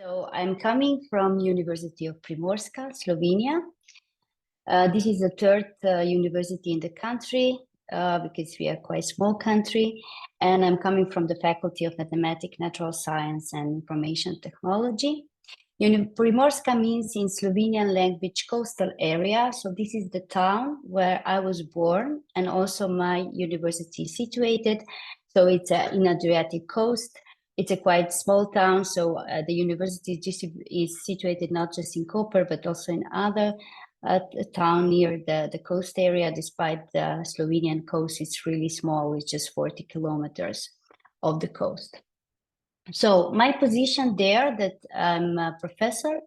So I'm coming from University of Primorska, Slovenia. This is the third university in the country because we are quite small country. And I'm coming from the Faculty of Mathematics, Natural Science and Information Technology. Primorska means in Slovenian language coastal area. So this is the town where I was born and also my university is situated. So it's in Adriatic coast. It's a quite small town, so the university is situated not just in Koper, but also in other town near the coast area. Despite the Slovenian coast, it's really small, it's just 40 kilometers of the coast. So my position there, that I'm a professor,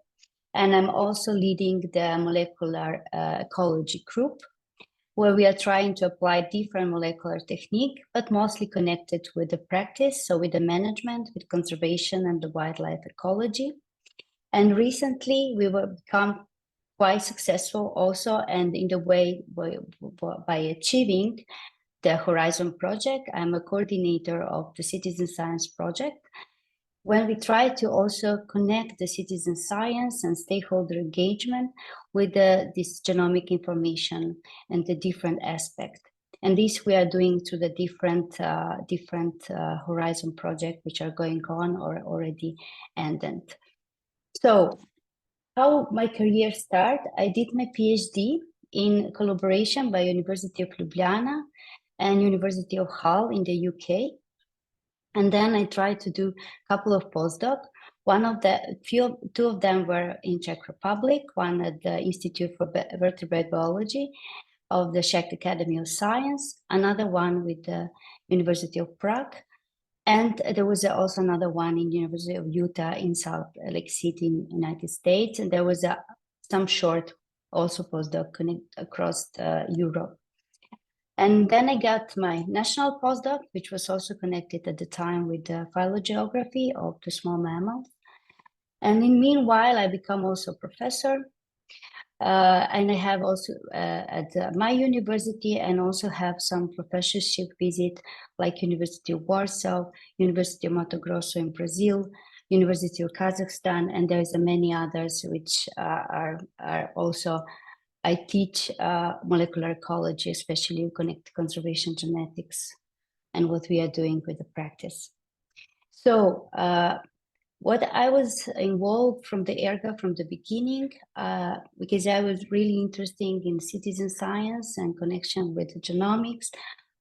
and I'm also leading the molecular ecology group, where we are trying to apply different molecular technique, but mostly connected with the practice, so with the management, with conservation and the wildlife ecology. And recently we were become quite successful also, and in the way by achieving the Horizon project. I'm a coordinator of the Citizen Science project, when we try to also connect the citizen science and stakeholder engagement with this genomic information and the different aspects. And this we are doing through the different Horizon projects which are going on or already ended. So how my career started, I did my PhD in collaboration by University of Ljubljana and University of Hull in the UK. And then I tried to do a couple of postdoc. Two of them were in Czech Republic, one at the Institute for Vertebrate Biology of the Czech Academy of Science, another one with the University of Prague. And there was also another one in University of Utah in Salt Lake City in the United States. And there was some short also postdoc across Europe. And then I got my national postdoc, which was also connected at the time with the phylogeography of the small mammals. And in meanwhile, I become also professor. And I have also at my university and also have some professorship visit like University of Warsaw, University of Mato Grosso in Brazil, University of Kazakhstan, and there's many others which are also. I teach molecular ecology, especially connected conservation genetics and what we are doing with the practice. So what I was involved from the ERGA from the beginning, because I was really interested in citizen science and connection with the genomics.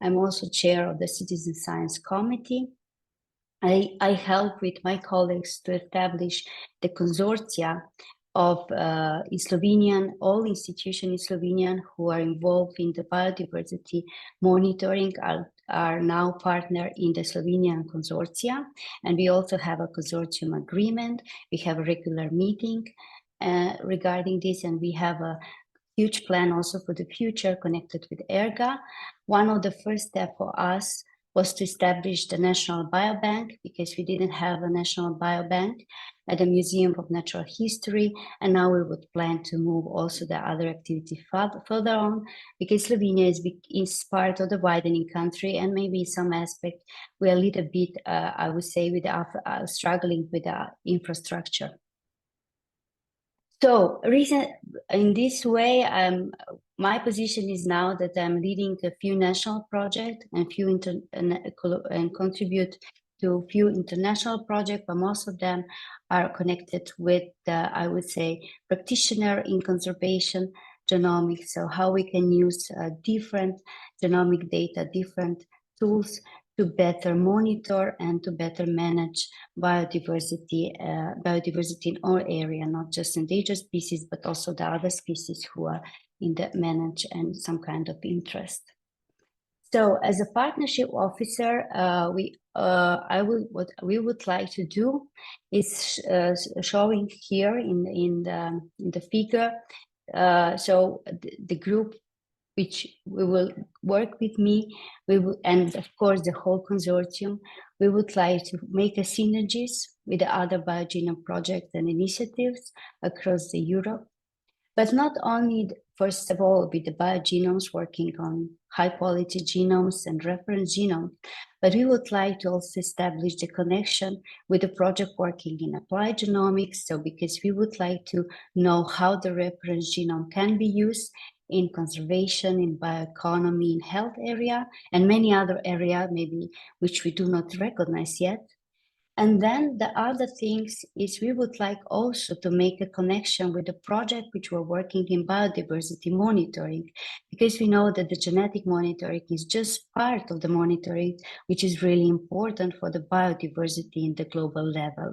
I'm also chair of the Citizen Science Committee. I help with my colleagues to establish the consortia of in Slovenian, all institutions in Slovenian who are involved in the biodiversity monitoring are now partner in the Slovenian consortia. And we also have a consortium agreement. We have a regular meeting regarding this, and we have a huge plan also for the future connected with ERGA. One of the first steps for us was to establish the National Biobank, because we didn't have a National Biobank at the Museum of Natural History. And now we would plan to move also the other activity further on, because Slovenia is part of the widening country, and maybe some aspect we are a little bit, I would say, struggling with the infrastructure. So in this way, my position is now that I'm leading a few national projects and contribute to a few international projects, but most of them are connected with I would say, practitioner in conservation genomics. So how we can use different genomic data, different tools to better monitor and to better manage biodiversity in all area, not just endangered species, but also the other species who are in the manage and some kind of interest. So as a partnership officer, what we would like to do is showing here in the figure. So the group which we will work with me, and of course the whole consortium, we would like to make a synergies with the other biogenome projects and initiatives across Europe, but not only first of all, with the biogenomes, working on high-quality genomes and reference genomes. But we would like to also establish the connection with the project working in applied genomics. So because we would like to know how the reference genome can be used in conservation, in bioeconomy, in health area, and many other areas maybe which we do not recognize yet. And then the other things is we would like also to make a connection with the project which we're working in biodiversity monitoring, because we know that the genetic monitoring is just part of the monitoring, which is really important for the biodiversity in the global level.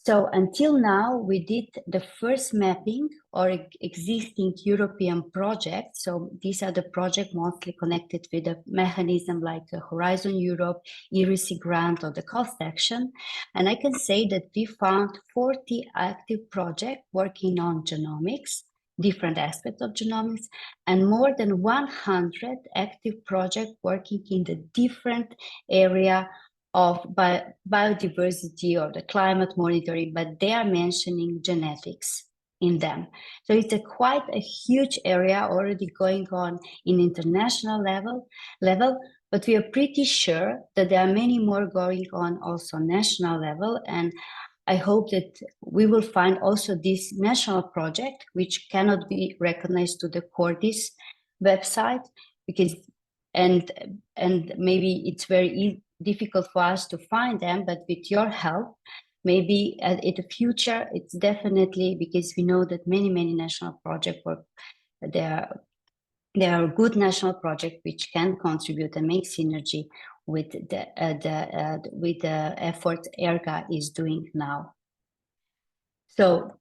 So until now, we did the first mapping or existing European projects. So these are the projects mostly connected with a mechanism like the Horizon Europe, ERGA grant, or the cost action. And I can say that we found 40 active projects working on genomics, different aspects of genomics, and more than 100 active projects working in the different area of biodiversity or the climate monitoring, but they are mentioning genetics in them. So it's quite a huge area already going on in international level, but we are pretty sure that there are many more going on also national level. And I hope that we will find also this national project, which cannot be recognized to the Cordis website, because and maybe it's very difficult for us to find them, but with your help, maybe in the future, it's definitely, because we know that many national projects work, there are good national projects which can contribute and make synergy with the effort ERGA is doing now. So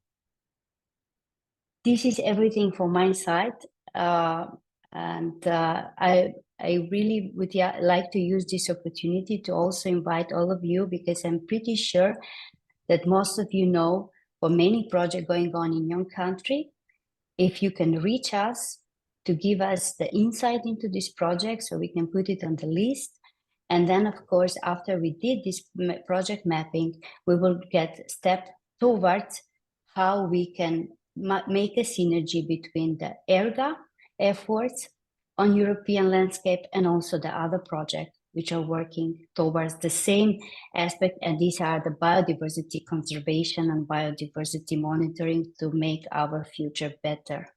this is everything from my side, and I really would like to use this opportunity to also invite all of you, because I'm pretty sure that most of you know for many projects going on in your country. If you can reach us to give us the insight into this project so we can put it on the list. And then, of course, after we did this project mapping, we will get step towards how we can make a synergy between the ERGA efforts on European landscape and also the other projects which are working towards the same aspect. And these are the biodiversity conservation and biodiversity monitoring to make our future better.